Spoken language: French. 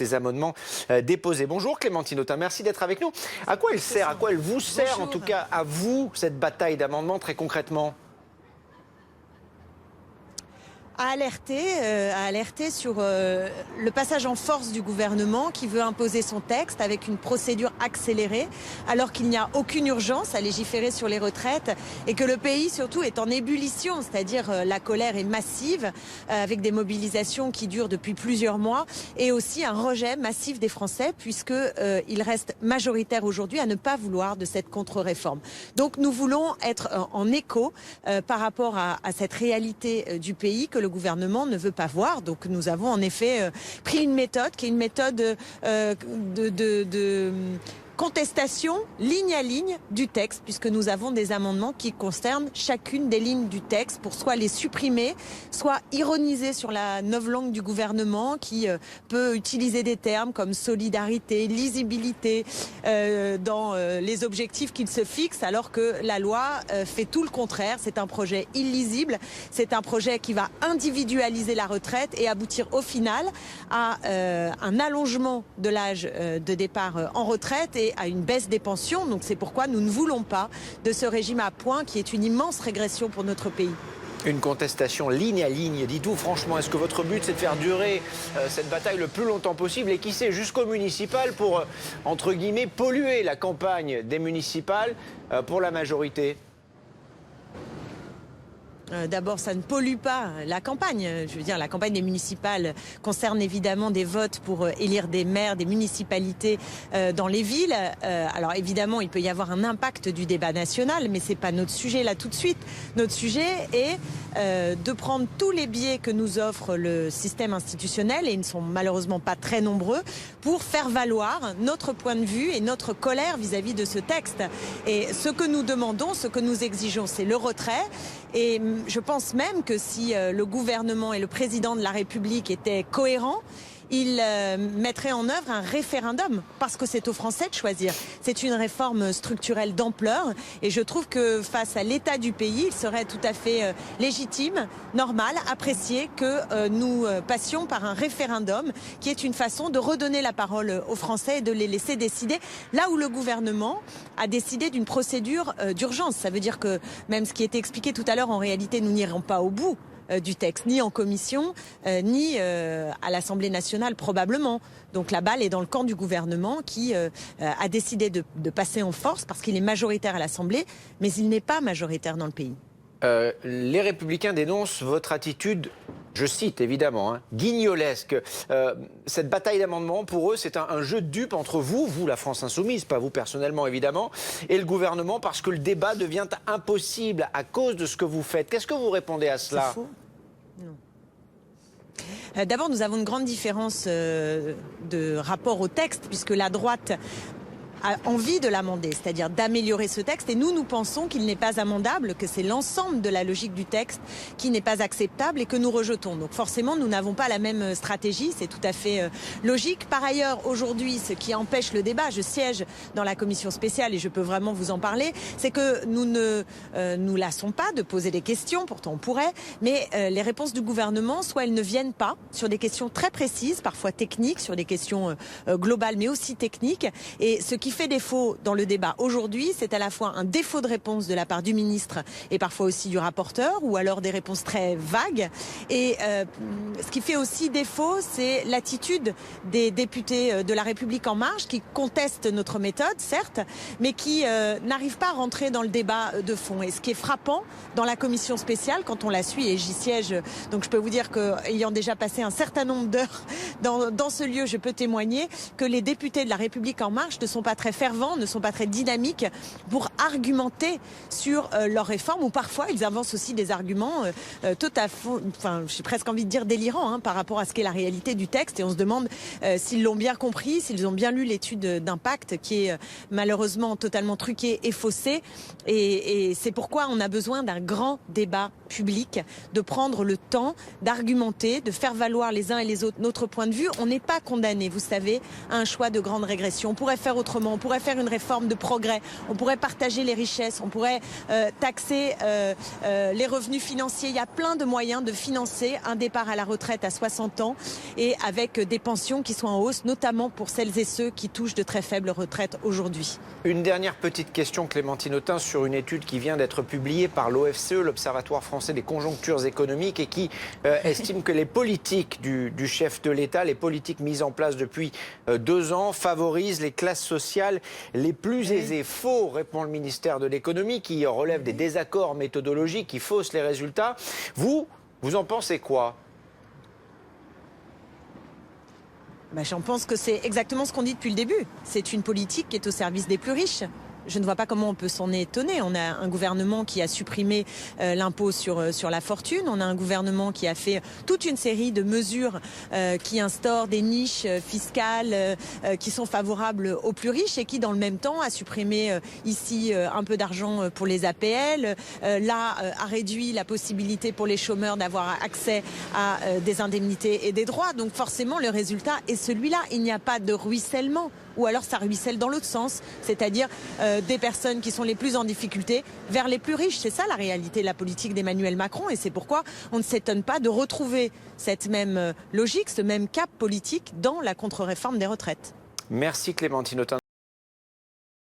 ces amendements déposés. Bonjour Clémentine Autain, merci d'être avec nous. À quoi elle sert, à quoi elle vous sert en tout cas, à vous, cette bataille d'amendements très concrètement? À alerter sur le passage en force du gouvernement qui veut imposer son texte avec une procédure accélérée alors qu'il n'y a aucune urgence à légiférer sur les retraites et que le pays surtout est en ébullition, c'est-à-dire la colère est massive avec des mobilisations qui durent depuis plusieurs mois et aussi un rejet massif des Français puisque ils restent majoritaires aujourd'hui à ne pas vouloir de cette contre-réforme. Donc nous voulons être en écho par rapport à cette réalité du pays que le gouvernement ne veut pas voir. Donc nous avons en effet pris une méthode qui est une méthode de contestation ligne à ligne du texte, puisque nous avons des amendements qui concernent chacune des lignes du texte pour soit les supprimer, soit ironiser sur la novlangue du gouvernement qui peut utiliser des termes comme solidarité, lisibilité dans les objectifs qu'il se fixe, alors que la loi fait tout le contraire. C'est un projet illisible, c'est un projet qui va individualiser la retraite et aboutir au final à un allongement de l'âge de départ en retraite et à une baisse des pensions. Donc c'est pourquoi nous ne voulons pas de ce régime à points qui est une immense régression pour notre pays. Une contestation ligne à ligne. Dites-vous franchement, est-ce que votre but c'est de faire durer cette bataille le plus longtemps possible et qui sait jusqu'au municipal pour, entre guillemets, polluer la campagne des municipales pour la majorité? D'abord, ça ne pollue pas la campagne. Je veux dire, la campagne des municipales concerne évidemment des votes pour élire des maires, des municipalités dans les villes. Alors évidemment, il peut y avoir un impact du débat national, mais c'est pas notre sujet là tout de suite. Notre sujet est de prendre tous les biais que nous offre le système institutionnel, et ils ne sont malheureusement pas très nombreux, pour faire valoir notre point de vue et notre colère vis-à-vis de ce texte. Et ce que nous demandons, ce que nous exigeons, c'est le retrait. Et je pense même que si le gouvernement et le président de la République étaient cohérents, il mettrait en œuvre un référendum, parce que c'est aux Français de choisir. C'est une réforme structurelle d'ampleur et je trouve que face à l'état du pays, il serait tout à fait légitime, normal, apprécié que nous passions par un référendum qui est une façon de redonner la parole aux Français et de les laisser décider là où le gouvernement a décidé d'une procédure d'urgence. Ça veut dire que même ce qui était expliqué tout à l'heure, en réalité, nous n'irons pas au bout du texte, ni en commission, ni à l'Assemblée nationale probablement. Donc la balle est dans le camp du gouvernement qui a décidé de passer en force parce qu'il est majoritaire à l'Assemblée, mais il n'est pas majoritaire dans le pays. Les Républicains dénoncent votre attitude, je cite évidemment, guignolesque. Cette bataille d'amendements, pour eux, c'est un jeu de dupes entre vous, la France Insoumise, pas vous personnellement évidemment, et le gouvernement, parce que le débat devient impossible à cause de ce que vous faites. Qu'est-ce que vous répondez à cela? C'est faux. Non. D'abord, nous avons une grande différence de rapport au texte, puisque la droite a envie de l'amender, c'est-à-dire d'améliorer ce texte. Et nous pensons qu'il n'est pas amendable, que c'est l'ensemble de la logique du texte qui n'est pas acceptable et que nous rejetons. Donc forcément, nous n'avons pas la même stratégie, c'est tout à fait logique. Par ailleurs, aujourd'hui, ce qui empêche le débat, je siège dans la commission spéciale et je peux vraiment vous en parler, c'est que nous ne nous lassons pas de poser des questions, pourtant on pourrait, mais les réponses du gouvernement, soit elles ne viennent pas sur des questions très précises, parfois techniques, sur des questions globales, mais aussi techniques. Et ce qui fait défaut dans le débat aujourd'hui, c'est à la fois un défaut de réponse de la part du ministre et parfois aussi du rapporteur, ou alors des réponses très vagues. Et ce qui fait aussi défaut, c'est l'attitude des députés de La République En Marche qui contestent notre méthode, certes, mais qui n'arrivent pas à rentrer dans le débat de fond. Et ce qui est frappant dans la commission spéciale, quand on la suit, et j'y siège, donc je peux vous dire qu'ayant déjà passé un certain nombre d'heures dans ce lieu, je peux témoigner que les députés de La République En Marche ne sont pas très fervents, ne sont pas très dynamiques pour argumenter sur leur réforme, ou parfois ils avancent aussi des arguments tout à fait, enfin j'ai presque envie de dire délirants par rapport à ce qu'est la réalité du texte, et on se demande s'ils l'ont bien compris, s'ils ont bien lu l'étude d'impact qui est malheureusement totalement truquée et faussée, et c'est pourquoi on a besoin d'un grand débat public de prendre le temps d'argumenter, de faire valoir les uns et les autres notre point de vue. On n'est pas condamné, vous savez, à un choix de grande régression. On pourrait faire autrement, on pourrait faire une réforme de progrès, on pourrait partager les richesses, on pourrait taxer les revenus financiers. Il y a plein de moyens de financer un départ à la retraite à 60 ans et avec des pensions qui soient en hausse, notamment pour celles et ceux qui touchent de très faibles retraites aujourd'hui. Une dernière petite question, Clémentine Autain, sur une étude qui vient d'être publiée par l'OFCE, l'Observatoire français des conjonctures économiques, et qui estime que les politiques du chef de l'État, les politiques mises en place depuis 2 ans, favorisent les classes sociales les plus aisées. Faux, répond le ministère de l'économie, qui relève des désaccords méthodologiques, qui fausse les résultats. Vous en pensez quoi ? J'en pense que c'est exactement ce qu'on dit depuis le début. C'est une politique qui est au service des plus riches. Je ne vois pas comment on peut s'en étonner. On a un gouvernement qui a supprimé l'impôt sur la fortune. On a un gouvernement qui a fait toute une série de mesures qui instaurent des niches fiscales qui sont favorables aux plus riches et qui, dans le même temps, a supprimé ici un peu d'argent pour les APL. Là, a réduit la possibilité pour les chômeurs d'avoir accès à des indemnités et des droits. Donc forcément, le résultat est celui-là. Il n'y a pas de ruissellement. Ou alors ça ruisselle dans l'autre sens, c'est-à-dire des personnes qui sont les plus en difficulté vers les plus riches. C'est ça la réalité de la politique d'Emmanuel Macron, et c'est pourquoi on ne s'étonne pas de retrouver cette même logique, ce même cap politique dans la contre-réforme des retraites. Merci Clémentine Autain.